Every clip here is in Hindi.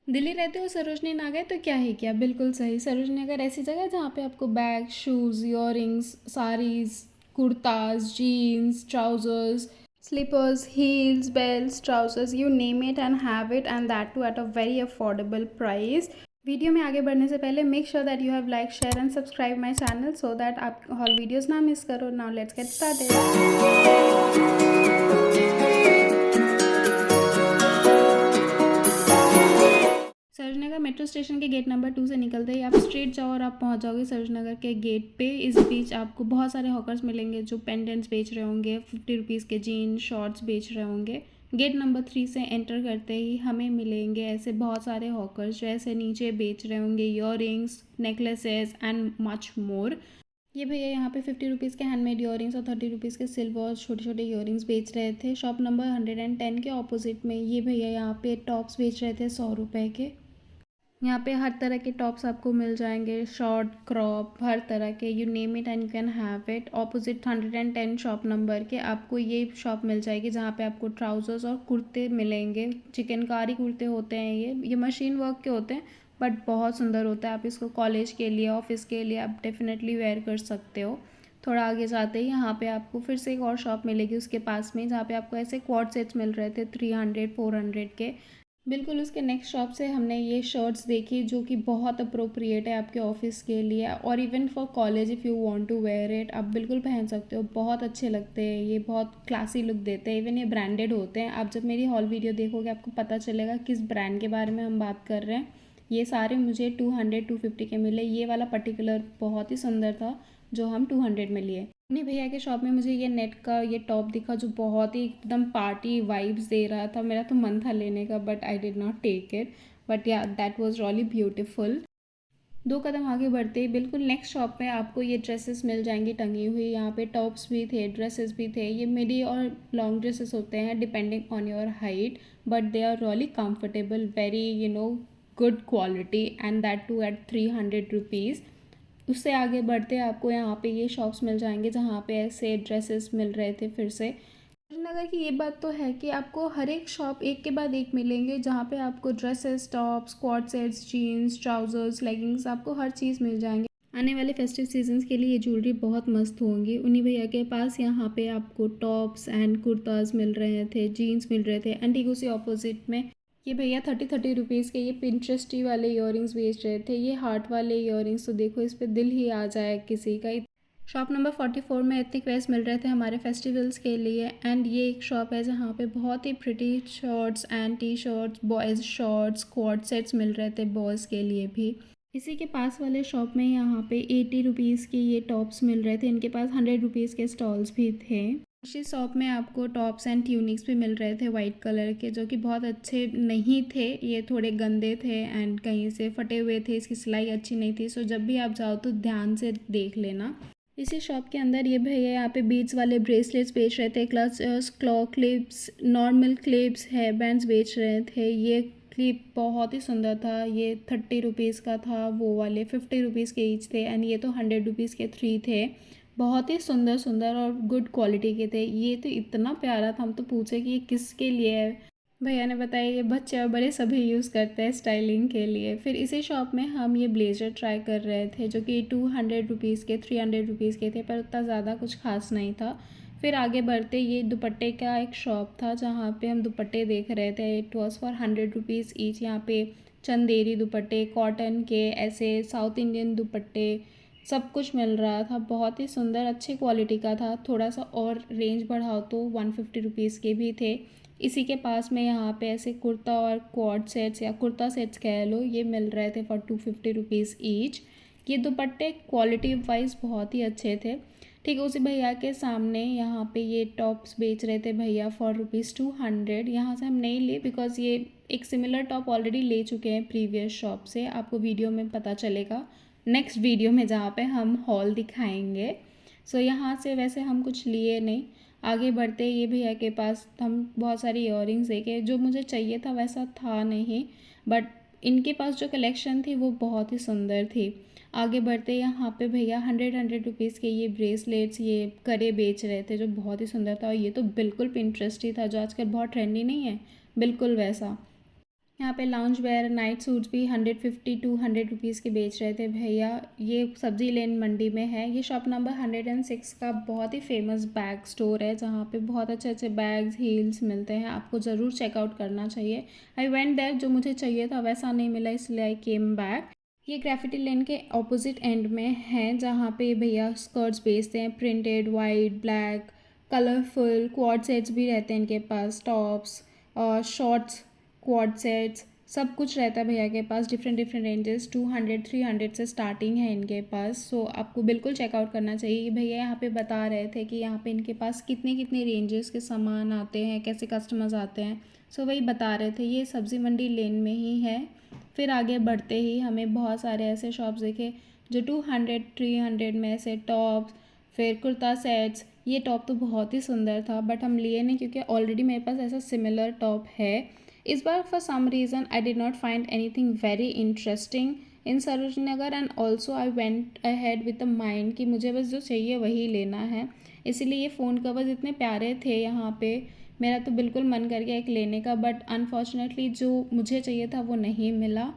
दिल्ली रहते हो, सरोजनी ना गए तो क्या ही किया। बिल्कुल सही, सरोजनी नगर ऐसी जगह है जहाँ पे आपको bag, shoes, earrings, saris, kurtas, jeans, trousers, slippers, heels, belts, trousers, you name it and have it, and that too at a very affordable price. Video में आगे बढ़ने से पहले make sure that you have like, share and subscribe my channel so that आप हॉल वीडियोज़ ना मिस करो। Now let's get started. Sarojnagar metro station के गेट नंबर 2 से निकलते ही आप स्ट्रेट जाओ और आप पहुंच जाओगे सरोजनगर के गेट पे। इस बीच आपको बहुत सारे हॉकर्स मिलेंगे जो पेंडेंट्स बेच रहे होंगे, 50 रुपीज़ के जीन्स शॉर्ट्स बेच रहे होंगे। गेट नंबर 3 से एंटर करते ही हमें मिलेंगे ऐसे बहुत सारे हॉकर्स जो ऐसे नीचे बेच रहे होंगे earrings, necklaces and much more. ये भैया यहाँ पे 50 रुपीज़ के हैंडमेड ईयररिंग्स और 30 रुपीज़ के सिल्वर और छोटे छोटे ईयररिंग्स बेच रहे थे। शॉप नंबर 110 के ऑपोजिट में ये भैया यहाँ पे टॉप्स बेच रहे थे 100 रुपये के। यहाँ पे हर तरह के टॉप्स आपको मिल जाएंगे, शॉर्ट, क्रॉप, हर तरह के, you name it and you can have it. Opposite 110 shop number के आपको ये शॉप मिल जाएगी जहाँ पे आपको ट्राउजर्स और कुर्ते मिलेंगे। चिकनकारी कुर्ते होते हैं, ये मशीन वर्क के होते हैं बट बहुत सुंदर होता है। आप इसको कॉलेज के लिए, ऑफिस के लिए आप डेफिनेटली वेयर कर सकते हो। थोड़ा आगे जाते ही यहाँ पे आपको फिर से एक और शॉप मिलेगी उसके पास में जहाँ पे आपको ऐसे क्वाड सेट्स मिल रहे थे 300-400 के। बिल्कुल उसके नेक्स्ट शॉप से हमने ये शर्ट्स देखी जो कि बहुत अप्रोप्रिएट है आपके ऑफिस के लिए और even for college if you want to wear it, आप बिल्कुल पहन सकते हो। बहुत अच्छे लगते हैं, ये बहुत क्लासी लुक देते हैं, इवन ये ब्रांडेड होते हैं। आप जब मेरी हॉल वीडियो देखोगे आपको पता चलेगा किस ब्रांड के बारे में हम बात कर रहे हैं। ये सारे मुझे 200-250 के मिले। ये वाला पर्टिकुलर बहुत ही सुंदर था जो हम 200 में लिए। नहीं भैया के शॉप में मुझे ये नेट का ये टॉप दिखा जो बहुत ही एकदम पार्टी वाइब्स दे रहा था। मेरा तो मन था लेने का but I did not take it, but yeah that was really beautiful. दो कदम आगे बढ़ते ही बिल्कुल नेक्स्ट शॉप पे आपको ये ड्रेसेस मिल जाएंगी टंगी हुई। यहाँ पे टॉप्स भी थे, ड्रेसेस भी थे। ये मिडी और लॉन्ग ड्रेसेस होते हैं depending on your height, but they are really comfortable, very good quality, and that too at 300 rupees. उससे आगे बढ़ते आपको यहाँ पे ये शॉप्स मिल जाएंगे जहाँ पे ऐसे ड्रेसेस मिल रहे थे फिर से। नगर की ये बात तो है कि आपको हर एक शॉप एक के बाद एक मिलेंगे जहाँ पे आपको dresses, tops, co-ord sets, jeans, trousers, leggings, आपको हर चीज़ मिल जाएंगे। आने वाले फेस्टिव सीजन्स के लिए ये ज्वेलरी बहुत मस्त होंगी। उन्हीं भैया के पास यहाँ पे आपको टॉप्स एंड कुर्ताज मिल रहे थे, जीन्स मिल रहे थे। एंड ठीक उसी ऑपोजिट में ये भैया 30-30 रुपीज़ के ये पिंट्रेस्टी वाले ईयररिंग्स बेच रहे थे। ये हार्ट वाले ईयररिंग्स तो देखो इस पे दिल ही आ जाए किसी का। शॉप नंबर 44 में एथनिक वेयर्स मिल रहे थे हमारे फेस्टिवल्स के लिए। एंड ये एक शॉप है जहाँ पे बहुत ही pretty shirts and T shirts, boys shirts, co-ord sets मिल रहे थे बॉयज़ के लिए भी। इसी के पास वाले शॉप में यहाँ पे 80 रुपीज़ की ये टॉप्स मिल रहे थे। इनके पास 100 रुपीज़ के स्टॉल्स भी थे। इसी शॉप में आपको टॉप्स एंड ट्यूनिक्स भी मिल रहे थे वाइट कलर के जो कि बहुत अच्छे नहीं थे, ये थोड़े गंदे थे एंड कहीं से फटे हुए थे, इसकी सिलाई अच्छी नहीं थी। सो जब भी आप जाओ तो ध्यान से देख लेना। इसी शॉप के अंदर ये भैया यहाँ पे बीड्स वाले ब्रेसलेट्स बेच रहे थे, clutchers, claw clips, normal clips, hair bands बेच रहे थे। ये क्लिप बहुत ही सुंदर था, ये 30 रुपीज़ का था, वो वाले 50 रुपीज़ के ईच थे एंड ये तो 100 रुपीज़ के 3 थे। बहुत ही सुंदर सुंदर और गुड क्वालिटी के थे। ये तो इतना प्यारा था, हम तो पूछे कि ये किसके लिए है। भैया ने बताया ये बच्चे और बड़े सभी यूज़ करते हैं स्टाइलिंग के लिए। फिर इसी शॉप में हम ये ब्लेज़र ट्राई कर रहे थे जो कि 200 रुपीज़ के 300 रुपीज़ के थे पर उतना ज़्यादा कुछ खास नहीं था। फिर आगे बढ़ते ये दुपट्टे का एक शॉप था जहाँ पे हम दुपट्टे देख रहे थे। It was for 100 rupees each. यहाँ पे चंदेरी दुपट्टे, कॉटन के, ऐसे साउथ इंडियन दुपट्टे, सब कुछ मिल रहा था। बहुत ही सुंदर अच्छी क्वालिटी का था। थोड़ा सा और रेंज बढ़ाओ तो 150 रुपीज़ के भी थे। इसी के पास में यहाँ पे ऐसे कुर्ता और क्वाड सेट्स या कुर्ता सेट्स कह लो, ये मिल रहे थे फॉर 250 रुपीज़ ईच। ये दुपट्टे क्वालिटी वाइज बहुत ही अच्छे थे। ठीक है, उसी भैया के सामने यहाँ पे ये टॉप्स बेच रहे थे भैया फॉर ₹200। यहाँ से हम नहीं लिए बिकॉज़ ये एक सिमिलर टॉप ऑलरेडी ले चुके हैं प्रीवियस शॉप से। आपको वीडियो में पता चलेगा नेक्स्ट वीडियो में जहाँ पे हम हॉल दिखाएंगे। सो यहाँ से वैसे हम कुछ लिए नहीं। आगे बढ़ते ये भैया के पास हम बहुत सारी ईयररिंग्स देखे, जो मुझे चाहिए था वैसा था नहीं, बट इनके पास जो कलेक्शन थी वो बहुत ही सुंदर थी। आगे बढ़ते यहाँ पे भैया 100-100 रुपीज़ के ये ब्रेसलेट्स, ये करे बेच रहे थे जो बहुत ही सुंदर था। और ये तो बिल्कुल पिंटरेस्टी था जो आजकल बहुत ट्रेंडी नहीं है, बिल्कुल वैसा। यहाँ पे लाउंज वेयर नाइट सूट्स भी 150 to 100 रुपीज़ के बेच रहे थे भैया। ये सब्जी लेन मंडी में है। ये शॉप नंबर 106 का बहुत ही फेमस बैग स्टोर है, जहाँ पे बहुत अच्छे अच्छे बैग्स हील्स मिलते हैं। आपको ज़रूर चेकआउट करना चाहिए। आई वेंट देयर, जो मुझे चाहिए था वैसा नहीं मिला, इसलिए आई केम बैक। ये ग्रेफिटी लेन के ऑपोजिट एंड में है, जहाँ पे भैया स्कर्ट्स बेचते हैं, printed white black colourful. Quad sets भी रहते हैं इनके पास, टॉप्स और शॉर्ट्स, क्वाड सेट्स, सब कुछ रहता है भैया के पास। डिफरेंट डिफरेंट रेंजेस 200-300 से स्टार्टिंग है इनके पास। सो आपको बिल्कुल चेकआउट करना चाहिए। भैया यहाँ पे बता रहे थे कि यहाँ पे इनके पास कितने कितने रेंजेस के सामान आते हैं, कैसे कस्टमर्स आते हैं। सो वही बता रहे थे। ये सब्ज़ी मंडी लेन में ही है। फिर आगे बढ़ते ही हमें बहुत सारे ऐसे शॉप्स दिखे जो 200-300 में ऐसे टॉप्स, फिर कुर्ता सेट्स। ये टॉप तो बहुत ही सुंदर था, बट हम लिए नहीं क्योंकि ऑलरेडी मेरे पास ऐसा सिमिलर टॉप है। इस बार for some reason I did not find anything very interesting in Sarojini Nagar, and also I went ahead with the mind कि मुझे बस जो चाहिए वही लेना है। इसीलिए ये फ़ोन कवर्स इतने प्यारे थे यहाँ पे, मेरा तो बिल्कुल मन कर गया एक लेने का, बट अनफॉर्चुनेटली जो मुझे चाहिए था वो नहीं मिला।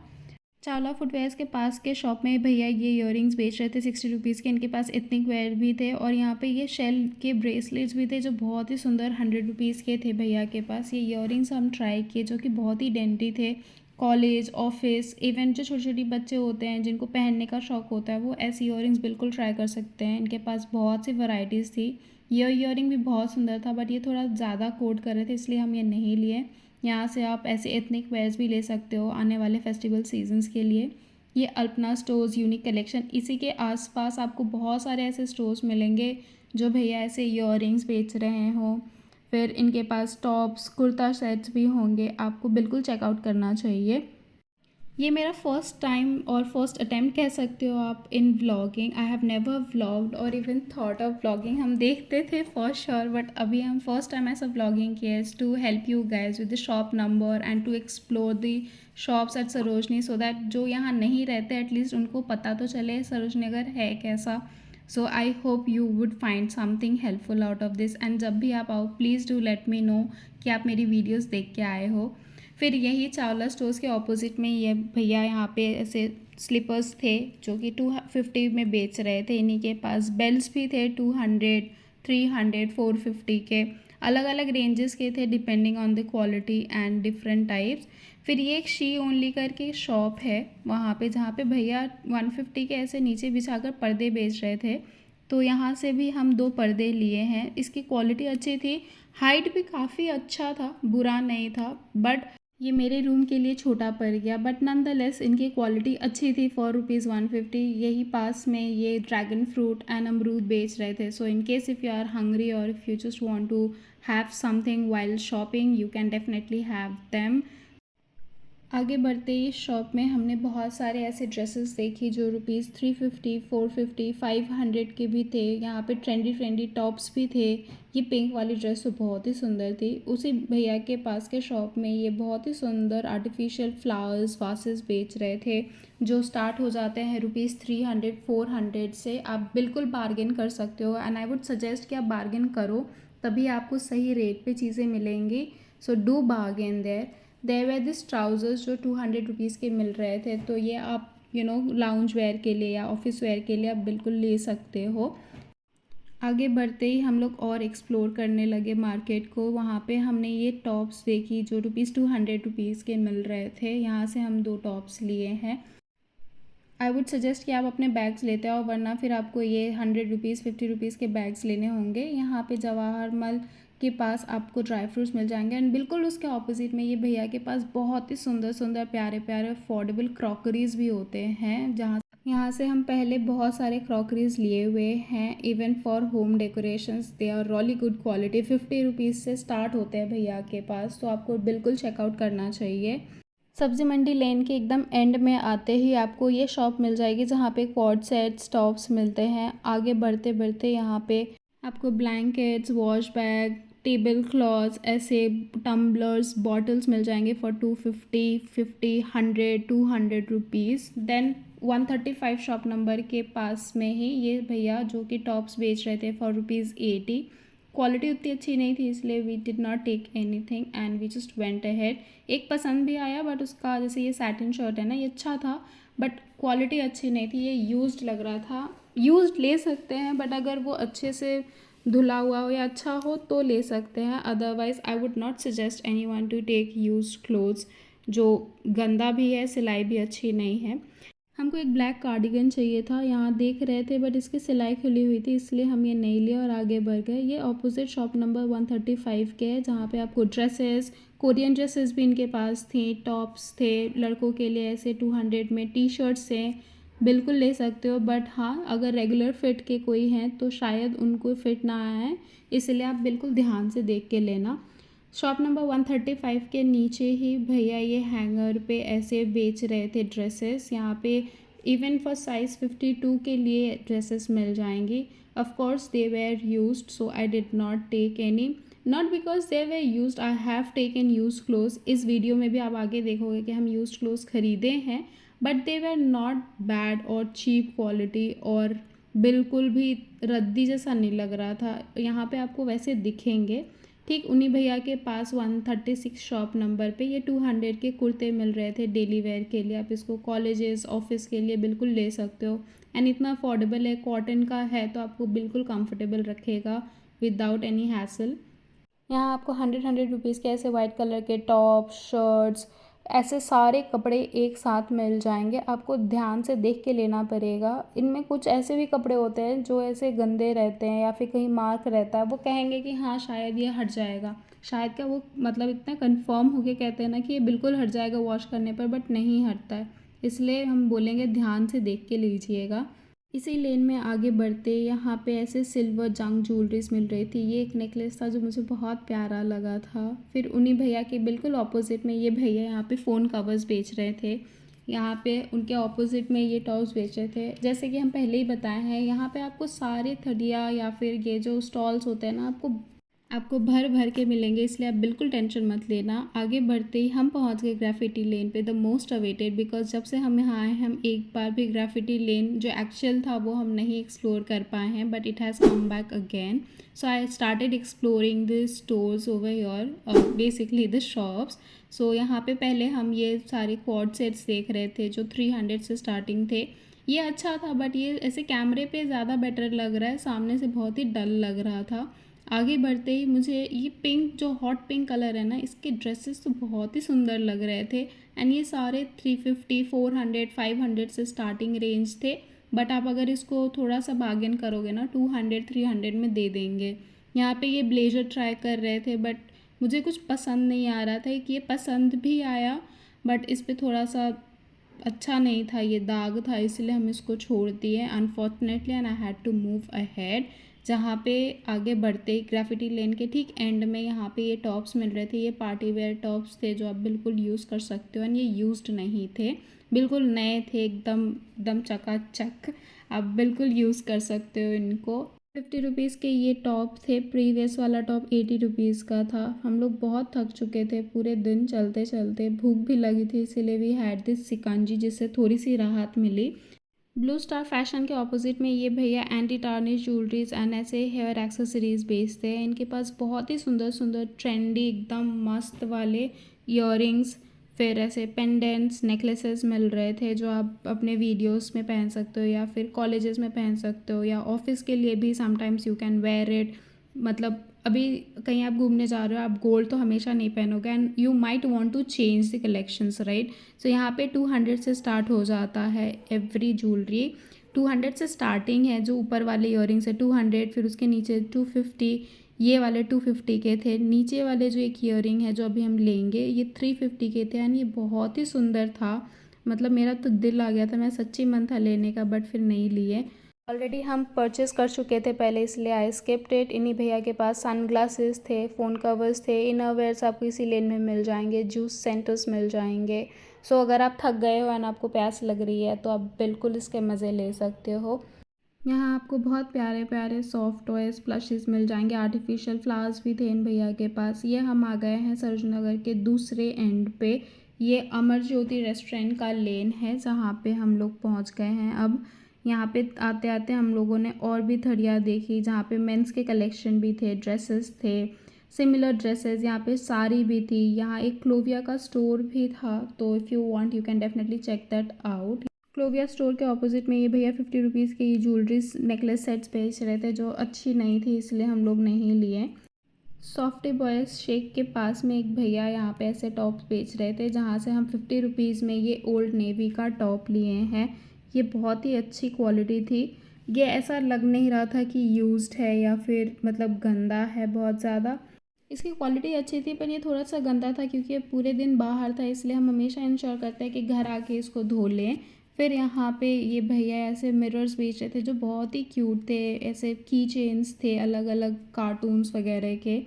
चावला फुटवेयर्स के पास के शॉप में भैया ये इयररिंग्स बेच रहे थे 60 रुपीज़ के। इनके पास एथनिक वेयर भी थे, और यहाँ पे ये शेल के ब्रेसलेट्स भी थे जो बहुत ही सुंदर 100 रुपीज़ के थे भैया के पास। ये इयररिंग्स हम ट्राई किए जो कि बहुत ही डेंटी थे। कॉलेज, ऑफिस, इवन जो छोटे छोटे बच्चे होते हैं जिनको पहनने का शौक होता है, वो ऐसी इयररिंग्स बिल्कुल ट्राई कर सकते हैं। इनके पास बहुत सी वैरायटीज़ थी। ये इयररिंग भी बहुत सुंदर था, बट ये थोड़ा ज़्यादा कोट कर रहे थे, इसलिए हम ये नहीं लिए। यहाँ से आप ऐसे एथनिक वेयर्स भी ले सकते हो आने वाले फेस्टिवल सीजन्स के लिए। ये अल्पना स्टोर्स यूनिक कलेक्शन, इसी के आसपास आपको बहुत सारे ऐसे स्टोर्स मिलेंगे जो भैया ऐसे इयररिंग्स बेच रहे हों। फिर इनके पास टॉप्स, कुर्ता सेट्स भी होंगे, आपको बिल्कुल चेकआउट करना चाहिए। ये मेरा फर्स्ट टाइम और फर्स्ट अटेम्प्ट कह सकते हो आप in vlogging. I have never vlogged और इवन थॉट ऑफ व्लॉगिंग। हम देखते थे फॉर श्योर, बट अभी हम फर्स्ट टाइम ऐसा व्लॉगिंग किया है to help you guys with the shop number and to explore the shops at Sarojini, so that जो यहाँ नहीं रहते एटलीस्ट उनको पता तो चले सरोजनी नगर है कैसा। So I hope you would find something helpful out of this, and जब भी आप आओ please do let me know कि आप मेरी वीडियोज़ देख के आए हो। फिर यही चावला स्टोर्स के ऑपोजिट में ये भैया यहाँ पे ऐसे स्लीपर्स थे जो कि 250 में बेच रहे थे। इन्हीं के पास बेल्ट्स भी थे 200, 300, 450 के। अलग अलग रेंजेस के थे depending on the quality and different types. फिर ये एक शी ओनली करके शॉप है वहाँ पे, जहाँ पे भैया 150 के ऐसे नीचे बिछाकर पर्दे बेच रहे थे। तो यहाँ से भी हम 2 पर्दे लिए हैं। इसकी क्वालिटी अच्छी थी, हाइट भी काफ़ी अच्छा था, बुरा नहीं था, बट ये मेरे रूम के लिए छोटा पड़ गया। बट नॉनदलेस इनकी क्वालिटी अच्छी थी फॉर ₹150। यही पास में ये ड्रैगन फ्रूट एंड अमरूद बेच रहे थे। So in case if you are hungry और if you just want to have something while shopping, you can definitely have them. आगे बढ़ते ही शॉप में हमने बहुत सारे ऐसे ड्रेसेस देखी जो ₹350, 450, 500 के भी थे। यहाँ पे ट्रेंडी ट्रेंडी टॉप्स भी थे। ये पिंक वाली ड्रेस तो बहुत ही सुंदर थी। उसी भैया के पास के शॉप में ये बहुत ही सुंदर आर्टिफिशियल फ्लावर्स वासेस बेच रहे थे, जो स्टार्ट हो जाते हैं ₹300, 400 से। आप बिल्कुल बार्गेन कर सकते हो, एंड आई वुड सजेस्ट कि आप बार्गेन करो, तभी आपको सही रेट पे चीज़ें मिलेंगी। So do bargain there where this trousers जो 200 रुपीज़ के मिल रहे थे। तो ये आप लाउंज वेयर के लिए या ऑफिस वेयर के लिए आप बिल्कुल ले सकते हो। आगे बढ़ते ही हम लोग और एक्सप्लोर करने लगे मार्केट को। वहाँ पे हमने ये टॉप्स देखी जो ₹200 के मिल रहे थे। यहाँ से हम 2 टॉप्स लिए हैं। आई वुड सजेस्ट कि आप अपने बैग्स लेते आओ, वरना फिर आपको ये 100 रुपीज़, 50 रुपीज़ के बैग्स लेने होंगे। यहाँ पे जवाहर मल के पास आपको ड्राई फ्रूट्स मिल जाएंगे, एंड बिल्कुल उसके ऑपोजिट में ये भैया के पास बहुत ही सुंदर सुंदर प्यारे प्यारे अफोर्डेबल क्रॉकरीज भी होते हैं, जहाँ यहाँ से हम पहले बहुत सारे क्रॉकरीज लिए हुए हैं। Even for home decorations they are really good quality. 50 rupees से स्टार्ट होते हैं भैया के पास, तो आपको बिल्कुल चेकआउट करना चाहिए। सब्जी मंडी लेन के एकदम एंड में आते ही आपको ये शॉप मिल जाएगी जहाँ पे क्वाड सेट्स, टॉप्स मिलते हैं। आगे बढ़ते बढ़ते यहाँ पे आपको blankets, wash bag, table cloths, ऐसे टम्बलर्स, बॉटल्स मिल जाएंगे for 250, 50, 100, 200 rupees. Then 135 shop number के पास में ही ये भैया जो कि टॉप्स बेच रहे थे फॉर ₹80। क्वालिटी उतनी अच्छी नहीं थी, इसलिए we did not take anything and we just went ahead. एक पसंद भी आया, बट उसका जैसे ये सैटिन शर्ट है ना, ये अच्छा था बट क्वालिटी अच्छी नहीं थी, ये यूज्ड लग रहा था। यूज्ड ले सकते हैं, बट अगर वो अच्छे से धुला हुआ हो या अच्छा हो तो ले सकते हैं, otherwise I would not suggest anyone to take used clothes जो गंदा भी है, सिलाई भी अच्छी नहीं है। हमको एक ब्लैक कार्डिगन चाहिए था, यहाँ देख रहे थे बट इसकी सिलाई खुली हुई थी, इसलिए हम ये नहीं लिए और आगे बढ़ गए। ये ऑपोजिट शॉप नंबर 135 के है, जहाँ पे आपको ड्रेसेस, कोरियन ड्रेसेस भी इनके पास थी, टॉप्स थे लड़कों के लिए ऐसे 200 में, टी शर्ट्स हैं, बिल्कुल ले सकते हो। बट हाँ, अगर रेगुलर फिट के कोई हैं तो शायद उनको फिट ना आया है, इसलिए आप बिल्कुल ध्यान से देख के लेना। शॉप नंबर 135 के नीचे ही भैया ये हैंगर पे ऐसे बेच रहे थे ड्रेसेस। यहाँ पे इवन फॉर साइज़ 52 के लिए ड्रेसेस मिल जाएंगी। Of course they were used, so I did not take any, not because they were used, I have taken used clothes. इस वीडियो में भी आप आगे देखोगे कि हम यूज्ड क्लोथ्स खरीदे हैं, but they were not bad और चीप क्वालिटी, और बिल्कुल भी रद्दी जैसा नहीं लग रहा था। यहाँ पे आपको वैसे दिखेंगे। ठीक उन्हीं भैया के पास 136 शॉप नंबर पे ये 200 के कुर्ते मिल रहे थे डेली वेयर के लिए। आप इसको कॉलेजेस, ऑफिस के लिए बिल्कुल ले सकते हो, एंड इतना अफोर्डेबल है, कॉटन का है तो आपको बिल्कुल कंफर्टेबल रखेगा विदाउट एनी हैसल। यहाँ आपको 100 रुपीज़ के ऐसे वाइट कलर के टॉप, शर्ट्स, ऐसे सारे कपड़े एक साथ मिल जाएंगे। आपको ध्यान से देख के लेना पड़ेगा। इनमें कुछ ऐसे भी कपड़े होते हैं जो ऐसे गंदे रहते हैं या फिर कहीं मार्क रहता है, वो कहेंगे कि हाँ शायद ये हट जाएगा। शायद क्या, वो मतलब इतना कंफर्म होके कहते हैं ना कि ये बिल्कुल हट जाएगा वॉश करने पर, बट नहीं हटता है, इसलिए हम बोलेंगे ध्यान से देख के लीजिएगा। इसी लेन में आगे बढ़ते यहाँ पे ऐसे सिल्वर जंग ज्वेलरीज मिल रही थी। ये एक नेकलेस था जो मुझे बहुत प्यारा लगा था। फिर उन्हीं भैया के बिल्कुल ऑपोजिट में ये भैया यहाँ पे फ़ोन कवर्स बेच रहे थे। यहाँ पे उनके ऑपोजिट में ये टॉप्स बेच रहे थे। जैसे कि हम पहले ही बताए हैं, यहाँ पे आपको सारे थड़िया या फिर ये जो स्टॉल्स होते हैं ना, आपको भर भर के मिलेंगे, इसलिए आप बिल्कुल टेंशन मत लेना। आगे बढ़ते ही हम पहुंच गए ग्राफिटी लेन पे, द मोस्ट अवेटेड, बिकॉज जब से हम यहाँ आए हम एक बार भी ग्राफिटी लेन जो एक्चुअल था वो हम नहीं एक्सप्लोर कर पाए हैं, but it has come back again. So I started exploring the stores over your, basically the shops. So यहाँ पे पहले हम ये सारे क्वाड सेट्स देख रहे थे जो 300 से स्टार्टिंग थे। ये अच्छा था, बट ये ऐसे कैमरे पे ज़्यादा बेटर लग रहा है, सामने से बहुत ही डल लग रहा था। आगे बढ़ते ही मुझे ये पिंक, जो हॉट पिंक कलर है ना, इसके ड्रेसेस तो बहुत ही सुंदर लग रहे थे, एंड ये सारे 350, 400, 500 से स्टार्टिंग रेंज थे। बट आप अगर इसको थोड़ा सा बार्गेन करोगे ना, 200, 300 में दे देंगे। यहाँ पे ये ब्लेजर ट्राई कर रहे थे, बट मुझे कुछ पसंद नहीं आ रहा था। कि ये पसंद भी आया, बट इस पर थोड़ा सा अच्छा नहीं था, ये दाग था, इसलिए हम इसको छोड़ दिए unfortunately, and I had to move ahead. जहाँ पे आगे बढ़ते ग्राफिटी लेन के ठीक एंड में यहाँ पे ये टॉप्स मिल रहे थे। ये पार्टी वेयर टॉप्स थे जो आप बिल्कुल यूज़ कर सकते हो, एंड ये यूज्ड नहीं थे, बिल्कुल नए थे, एकदम एकदम चकाचक, आप बिल्कुल यूज़ कर सकते हो इनको। 50 रुपीज़ के ये टॉप थे। प्रीवियस वाला टॉप 80 रुपीज़ का था। हम लोग बहुत थक चुके थे पूरे दिन चलते चलते, भूख भी लगी थी, इसीलिए वी हैड दिस सिकंजी, जिससे थोड़ी सी राहत मिली। ब्लू स्टार फैशन के ऑपोजिट में ये भैया एंटी टार्निश ज्वेलरीज एंड ऐसे हेयर एक्सेसरीज बेचते हैं। इनके पास बहुत ही सुंदर सुंदर ट्रेंडी एकदम मस्त वाले ईयरिंग्स, फिर ऐसे पेंडेंट्स, नेकलेसेस मिल रहे थे जो आप अपने वीडियोस में पहन सकते हो या फिर कॉलेजेस में पहन सकते हो, या ऑफिस के लिए भी sometimes you can wear it. मतलब अभी कहीं आप घूमने जा रहे हो, आप गोल्ड तो हमेशा नहीं पहनोगे, and you might want to change the collections, right. So यहाँ पे 200 से स्टार्ट हो जाता है एवरी ज्वेलरी। 200 से स्टार्टिंग है, जो ऊपर वाले ईयरिंग्स है 200, फिर उसके नीचे 250, ये वाले 250 के थे। नीचे वाले जो एक ईयरिंग है जो अभी हम लेंगे, ये 350 के थे, एंड ये बहुत ही सुंदर था। मतलब मेरा तो दिल आ गया था, मैं सच्ची मन था लेने का, बट फिर नहीं लिए। ऑलरेडी हम परचेज़ कर चुके थे पहले, इसलिए आई स्किप्ड इट। इन्हीं भैया के पास सनग्लासेस थे, फ़ोन कवर्स थे, इनरवेयर्स आपको इसी लेन में मिल जाएंगे, जूस सेंटर्स मिल जाएंगे। सो अगर आप थक गए हो एंड आपको प्यास लग रही है तो आप बिल्कुल इसके मज़े ले सकते हो। यहाँ आपको बहुत प्यारे प्यारे सॉफ्ट टॉयज़, प्लशेस मिल जाएंगे। आर्टिफिशियल फ्लावर्स भी थे इन भैया के पास। ये हम आ गए हैं सर्जन नगर के दूसरे एंड पे। ये अमर ज्योति रेस्टोरेंट का लेन है जहाँ पे हम लोग पहुँच गए हैं अब। यहाँ पे आते आते हम लोगों ने और भी थड़िया देखी जहाँ पे मेंस के कलेक्शन भी थे, ड्रेसेस थे, सिमिलर ड्रेसेस, यहाँ पे साड़ी भी थी। यहाँ एक क्लोविया का स्टोर भी था, तो if you want you can definitely check that out. Clovia store के ऑपोजिट में ये भैया 50 रुपीज़ के ये ज्वेलरीज नेकलेस सेट्स बेच रहे थे जो अच्छी नहीं थी, इसलिए हम लोग नहीं लिए। सॉफ्टी बॉयज़ शेक के पास में एक भैया यहाँ पे ऐसे टॉप्स बेच रहे थे जहाँ से हम 50 रुपीज़ में ये ओल्ड नेवी का टॉप लिए हैं। ये बहुत ही अच्छी क्वालिटी थी। ये ऐसा लग नहीं रहा था कि यूज्ड है या फिर मतलब गंदा है बहुत ज़्यादा। इसकी क्वालिटी अच्छी थी पर ये थोड़ा सा गंदा था क्योंकि ये पूरे दिन बाहर था, इसलिए हम हमेशा इंश्योर करते हैं कि घर आके इसको धो लें। फिर यहाँ पे ये भैया ऐसे मिरर्स बेच रहे थे जो बहुत ही क्यूट थे, ऐसे की चेन्स थे अलग अलग कार्टून्स वगैरह के।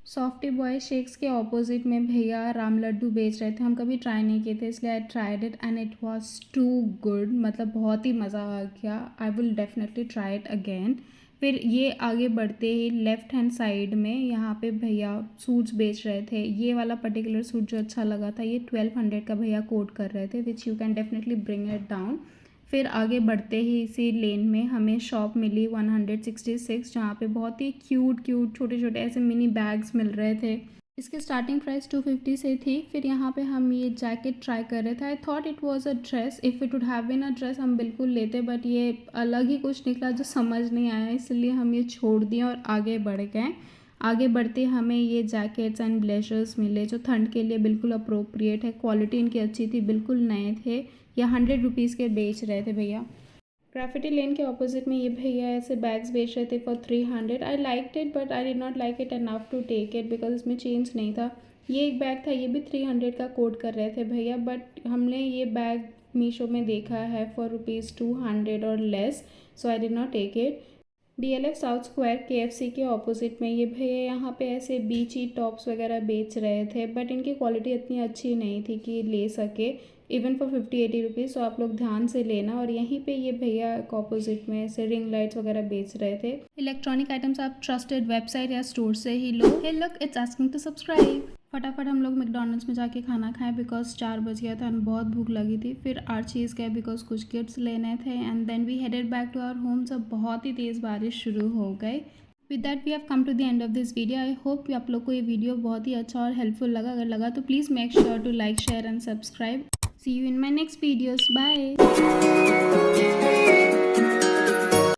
सॉफ्टी बॉय शेक्स के ऑपोजिट में भैया राम लड्डू बेच रहे थे। हम कभी ट्राई नहीं किए थे इसलिए I tried it and it was too good, मतलब बहुत ही मज़ा आ गया। I will definitely try it again. फिर ये आगे बढ़ते ही लेफ़्ट हैंड साइड में यहाँ पे भैया सूट्स बेच रहे थे। ये वाला पर्टिकुलर सूट जो अच्छा लगा था ये 1200 का भैया कोट कर रहे थे, which you can definitely bring it down. फिर आगे बढ़ते ही इसी लेन में हमें शॉप मिली 166 जहाँ पे बहुत ही क्यूट क्यूट छोटे छोटे ऐसे मिनी बैग्स मिल रहे थे। इसकी स्टार्टिंग प्राइस 250 से थी। फिर यहाँ पे हम ये जैकेट ट्राई कर रहे थे। I thought it was a dress, if it would have been a dress हम बिल्कुल लेते, बट ये अलग ही कुछ निकला जो समझ नहीं आया, इसलिए हम ये छोड़ दिए और आगे बढ़ गए। आगे बढ़ते हमें ये जैकेट्स एंड ब्लेजर्स मिले जो ठंड के लिए बिल्कुल अप्रोप्रिएट है। क्वालिटी इनकी अच्छी थी, बिल्कुल नए थे। या 100 रुपीज़ के बेच रहे थे भैया। ग्राफिटी लेन के ऑपोजिट में ये भैया ऐसे बैग्स बेच रहे थे for 300। I like it but I did not like it enough to take it because इसमें चेंज नहीं था। ये एक बैग था, ये भी 300 का कोट कर रहे थे भैया, बट हमने ये बैग मीशो में देखा है फॉर ₹200 और less, so I did not take it. DLF south square KFC के ऑपोजिट में ये भैया यहाँ पे ऐसे बीची टॉप्स वगैरह बेच रहे थे, बट इनकी क्वालिटी इतनी अच्छी नहीं थी कि ले सके इवन फॉर 50-80 रुपीज़, तो आप लोग ध्यान से लेना। और यहीं पे ये भैया ऑपोजिट में ऐसे रिंग लाइट्स वगैरह बेच रहे थे। इलेक्ट्रॉनिक आइटम्स आप ट्रस्टेड वेबसाइट या स्टोर से ही लो। Hey look, it's asking to subscribe. फटाफट हम लोग मैकडॉनल्ड्स में जाके खाना खाएं बिकॉज 4 बज गया था एंड बहुत भूख लगी थी। फिर आर्चीज़ गए बिकॉज कुछ गिफ्ट्स लेने थे and then we headed back to our home. जब बहुत ही तेज़ बारिश शुरू हो गई। With that we have come to the end of this video. I hope आप लोग को ये वीडियो बहुत ही अच्छा और हेल्पफुल लगा। अगर लगा तो please make sure to like, share and subscribe. See you in my next videos. Bye.